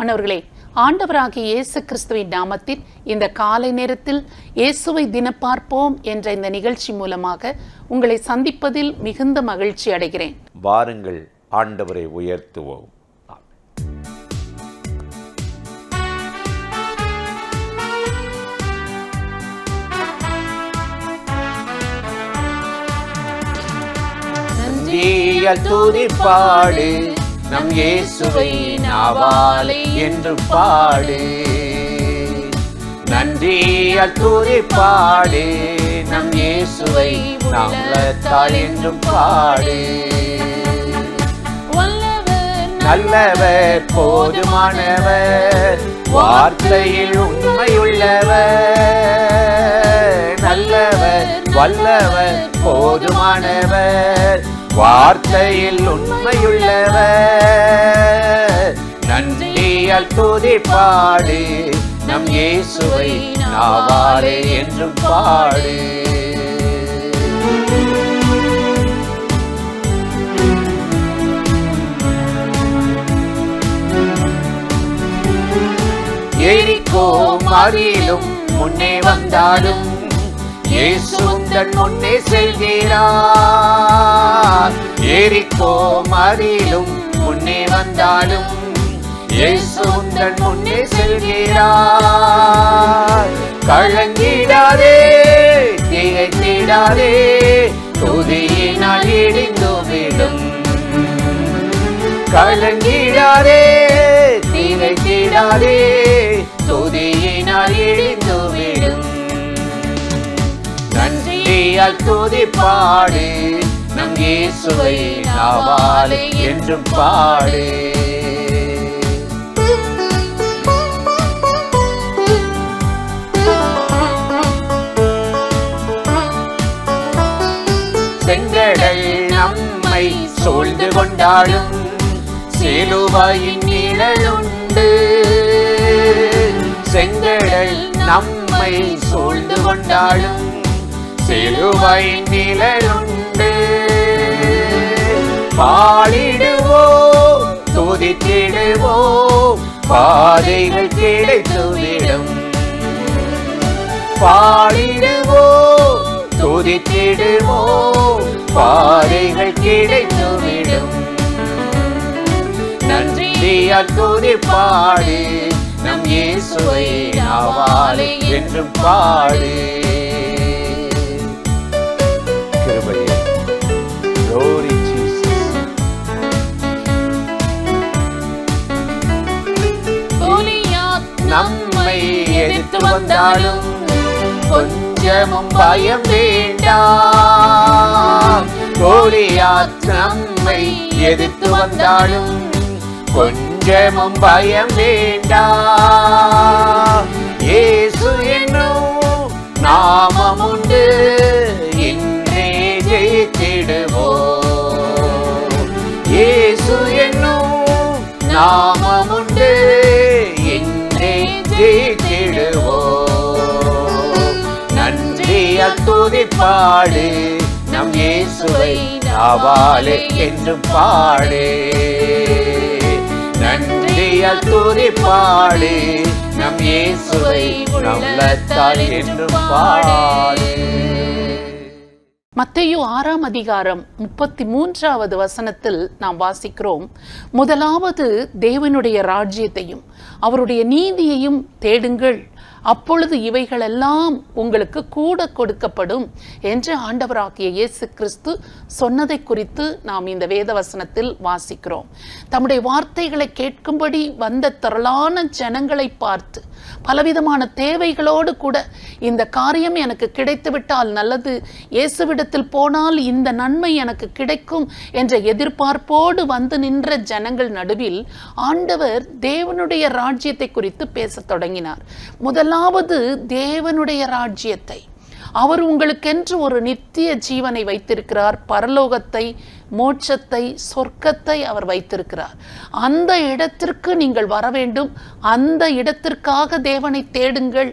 பிரியமானவர்களே, ஆண்டவராகிய இயேசு கிறிஸ்துவின் நாமத்தில் இந்த காலை நேரத்தில் இயேசுவை தினப்பார்ப்போம் என்ற இந்த நிகழ்ச்சி மூலமாக உங்களை சந்திப்பதில் மிகுந்த மகிழ்ச்சி அடைகிறேன். வாருங்கள், ஆண்டவரை உயர்த்துவோம். நன்றியால் துதிப்பாடு, நம் இயேசுவை நாவாலே என்று பாடு. நன்றியால் துதிப்பாடு, நம் இயேசுவை நாமத்தால் என்றும் பாடு. நல்லவர், போதுமானவர், வார்த்தையில் உண்மையுள்ளவர். நல்லவர், வல்லவர், போதுமானவர், வார்த்தையில் உண்மையுள்ளவர். நன்றியால் துதிப்பாடு, நம் இயேசுவை நாவாலே என்றும் பாடு. எரிகோ மதிலும் முன்னே வந்தாலும் இயேசு உந்தன் முன்னே செல்கிறார். எரிகோ மதிலும் முன்னே வந்தாலும் இயேசு உந்தன் முன்னே செல்கிறார். கலங்கிடாதே, திகைத்திடாதே, துதியினால் இடிந்துவிடும். கலங்கிடாதே, திகைத்திடாதே, துதியினால் இடிந்துவிடும். நன்றியால் துதிப்பாடு, நம் இயேசுவை நாவாலே என்றும் பாடு. செங்கடல் நம்மை சூழ்ந்து கொண்டாலும் சிலுவையின் நிழலுண்டு. செங்கடல் நம்மை சூழ்ந்து கொண்டாலும் சிலுவையின் நிழலுண்டு. பாடிடுவோம், துதித்திடுவோம், பாதைகள் கிடைத்துவிடும். பாடிடுவோம், துதித்திடுவோம், பாதைகள் கிடைத்துவிடும். நன்றியால் துதிப்பாடு, நம் இயேசுவை நாவாலே என்றும் பாடு. கிருபையே, glory Jesus. கோலியாத் நம்மை எதிர்த்து வந்தாலும் கொஞ்சமும் பயம் வேண்டாம். கோலியாத் நம்மை எதிர்த்து வந்தாலும் கொஞ்சமும் பயம் வேண்டாம். இயேசு என்னும் நாமம் உண்டு, இன்றே ஜெயித்திடுவோம். இயேசு என்னும் நாமம் உண்டு, இன்றே ஜெயித்திடுவோம். நன்றியால் துதிப்பாடு, நம் இயேசுவை நாவாலே என்றும் பாடு. நன்றியால் துதிப்பாடு, நம் இயேசுவை உள்ளத்தால் என்றும் பாடு. மத்தேயு 6ஆம் அதிகாரம் 33வது வசனத்தில் நாம் வாசிக்கிறோம், முதலாவது தேவனுடைய ராஜ்யத்தையும் அவருடைய நீதியையும் தேடுங்கள், அப்பொழுது இவைகளெல்லாம் உங்களுக்கு கூட கொடுக்கப்படும் என்று ஆண்டவராகிய இயேசு கிறிஸ்து சொன்னதை குறித்து நாம் இந்த வேத வசனத்தில் வாசிக்கிறோம். தம்முடைய வார்த்தைகளை கேட்கும்படி வந்த திரளான ஜனங்களை பார்த்து பலவிதமான தேவைகளோடு கூட இந்த காரியம் எனக்கு கிடைத்துவிட்டால் நல்லது, இயேசுவிடத்தில் போனால் இந்த நன்மை எனக்கு கிடைக்கும் என்ற எதிர்பார்ப்போடு வந்து நின்ற ஜனங்கள் நடுவில் ஆண்டவர் தேவனுடைய ராஜ்யத்தை குறித்து பேசத் தொடங்கினார். முதலாவது தேவனுடைய ராஜ்யத்தை, அவர் உங்களுக்கென்று ஒரு நித்திய ஜீவனை வைத்திருக்கிறார். பரலோகத்தை, மோட்சத்தை, சொர்க்கத்தை அவர் வைத்திருக்கிறார். அந்த இடத்திற்கு நீங்கள் வர வேண்டும். அந்த இடத்திற்காக தேவனை தேடுங்கள்.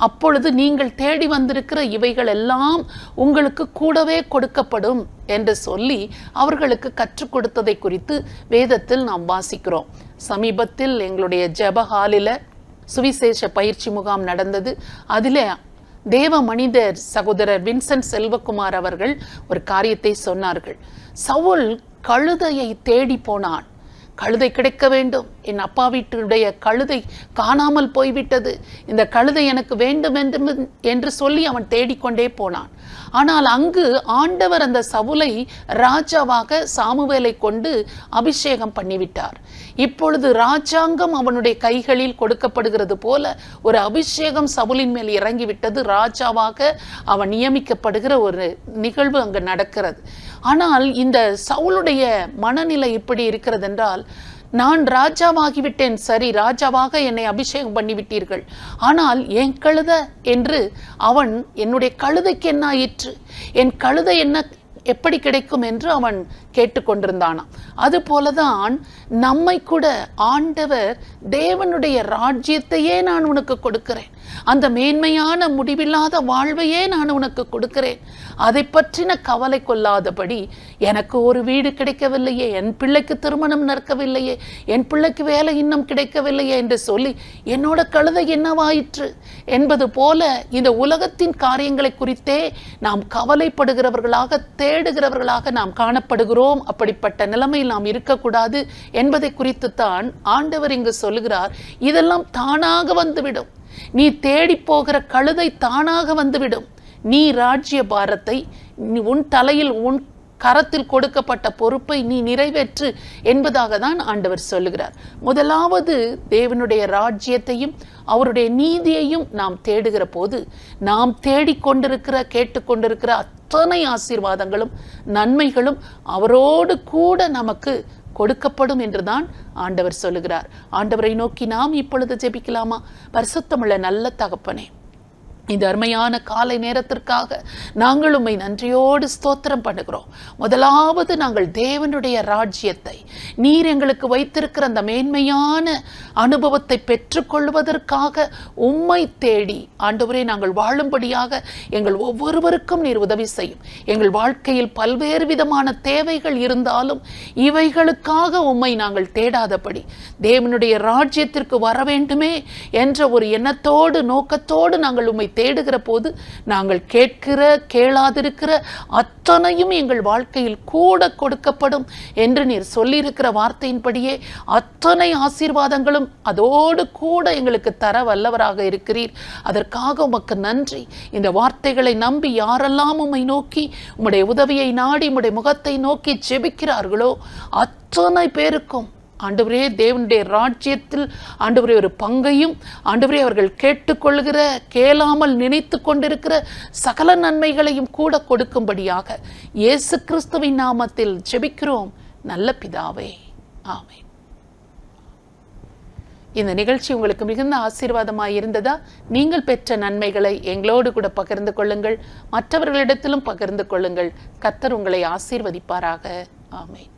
அப்பொழுது நீங்கள் தேடி வந்திருக்கிற இவைகள் எல்லாம் உங்களுக்கு கூடவே கொடுக்கப்படும் என்று சொல்லி அவர்களுக்கு கற்றுக் கொடுத்ததை குறித்து வேதத்தில் நாம் வாசிக்கிறோம். சமீபத்தில் எங்களுடைய ஜெபஹாலில் சுவிசேஷ பயிற்சி முகாம் நடந்தது. அதில் தேவ மனிதர் சகோதரர் வின்சென்ட் செல்வகுமார் அவர்கள் ஒரு காரியத்தை சொன்னார்கள். சவுல் கழுதையை தேடி போனான். கழுதை கிடைக்க வேண்டும், என் அப்பா வீட்டுடைய கழுதை காணாமல் போய்விட்டது, இந்த கழுதை எனக்கு வேண்டும் என்று சொல்லி அவன் தேடிக்கொண்டே போனான். ஆனால் அங்கு ஆண்டவர் அந்த சவுலை ராஜாவாக சாமுவேலை கொண்டு அபிஷேகம் பண்ணிவிட்டார். இப்பொழுது ராஜாங்கம் அவனுடைய கைகளில் கொடுக்கப்படுகிறது போல ஒரு அபிஷேகம் சவுலின் மேல் இறங்கிவிட்டது. ராஜாவாக அவன் நியமிக்கப்படுகிற ஒரு நிகழ்வு அங்கு நடக்கிறது. ஆனால் இந்த சவுலுடைய மனநிலை இப்படி இருக்கிறது என்றால், நான் ராஜாவாகிவிட்டேன், சரி, ராஜாவாக என்னை அபிஷேகம் பண்ணிவிட்டீர்கள், ஆனால் என் கழுதை என்று அவன், என்னுடைய கழுதைக்கு என்ன ஆயிற்று, என் கழுதை என்ன எப்படி கிடைக்கும் என்று அவன் கேட்டுக்கொண்டிருந்தானாம். அது போலதான் நம்மை கூட ஆண்டவர் தேவனுடைய ராஜ்யத்தையே நான் உனக்கு கொடுக்கிறேன், அந்த மேன்மையான முடிவில்லாத வாழ்வையே நான் உனக்கு கொடுக்கிறேன், அதை பற்றின கவலை கொள்ளாதபடி, எனக்கு ஒரு வீடு கிடைக்கவில்லையே, என் பிள்ளைக்கு திருமணம் நடக்கவில்லையே, என் பிள்ளைக்கு வேலை இன்னும் கிடைக்கவில்லையே என்று சொல்லி என்னோட கழுதை என்னவாயிற்று என்பது போல இந்த உலகத்தின் காரியங்களை குறித்தே நாம் கவலைப்படுகிறவர்களாக தேடுகிறவர்களாக நாம் காணப்படுகிறோம். அப்படிப்பட்ட நிலைமையில் நாம் இருக்கக்கூடாது என்பதை குறித்துத்தான் ஆண்டவர் இங்கு சொல்லுகிறார். இதெல்லாம் தானாக வந்துவிடும், நீ தேடி போகிற கழுதை தானாக வந்துவிடும், நீ ராஜ்ய பாரத்தை, உன் தலையில் உன் கரத்தில் கொடுக்கப்பட்ட பொறுப்பை நீ நிறைவேற்று என்பதாக தான் ஆண்டவர் சொல்லுகிறார். முதலாவது தேவனுடைய ராஜ்யத்தையும் அவருடைய நீதியையும் நாம் தேடுகிற போது நாம் தேடிக்கொண்டிருக்கிற கேட்டுக்கொண்டிருக்கிற அத்தனை ஆசீர்வாதங்களும் நன்மைகளும் அவரோடு கூட நமக்கு கொடுக்கப்படும் என்றுதான் ஆண்டவர் சொல்லுகிறார். ஆண்டவரை நோக்கி நாம் இப்பொழுது ஜெபிக்கலாமா? பரிசுத்தமுள்ள நல்ல தகப்பனே, இந்த அருமையான காலை நேரத்திற்காக நாங்கள் உம்மை நன்றியோடு ஸ்தோத்திரம் பண்ணுகிறோம். முதலாவது நாங்கள் தேவனுடைய ராஜ்யத்தை, நீர் எங்களுக்கு வைத்திருக்கிற அந்த மேன்மையான அனுபவத்தை பெற்றுக்கொள்வதற்காக உம்மை தேடி ஆண்டவரே நாங்கள் வாழும்படியாக எங்கள் ஒவ்வொருவருக்கும் நீர் உதவி செய்யும். எங்கள் வாழ்க்கையில் பல்வேறு விதமான தேவைகள் இருந்தாலும் இவைகளுக்காக உம்மை நாங்கள் தேடாதபடி தேவனுடைய ராஜ்யத்திற்கு வர வேண்டுமே என்ற ஒரு எண்ணத்தோடு நோக்கத்தோடு நாங்கள் உம்மை தேடுகிற போது நாங்கள் கேட்கிற கேளாதிருக்கிற அத்தனையும் எங்கள் வாழ்க்கையில் கூட கொடுக்கப்படும் என்று நீர் சொல்லியிருக்கிற வார்த்தையின்படியே அத்தனை ஆசீர்வாதங்களும் அதோடு கூட எங்களுக்கு தர வல்லவராக இருக்கிறீர். அதற்காக உமக்கு நன்றி. இந்த வார்த்தைகளை நம்பி யாரெல்லாம் உம்மை நோக்கி உம்முடைய உதவியை நாடி உம்முடைய முகத்தை நோக்கி ஜெபிக்கிறார்களோ அத்தனை பேருக்கும் ஆண்டவரே தேவனுடைய ராஜ்யத்தில் ஆண்டவரே ஒரு பங்கையும், ஆண்டவரே அவர்கள் கேட்டுக்கொள்கிற கேளாமல் நினைத்து கொண்டிருக்கிற சகல நன்மைகளையும் கூட கொடுக்கும்படியாக இயேசு கிறிஸ்துவின் நாமத்தில் ஜெபிக்கிறோம் நல்ல பிதாவே, ஆமென். இந்த நிகழ்ச்சி உங்களுக்கு மிகுந்த ஆசீர்வாதமாக இருந்ததா? நீங்கள் பெற்ற நன்மைகளை எங்களோடு கூட பகிர்ந்து கொள்ளுங்கள், மற்றவர்களிடத்திலும் பகிர்ந்து கொள்ளுங்கள். கர்த்தர் உங்களை ஆசீர்வதிப்பாராக. ஆமென்.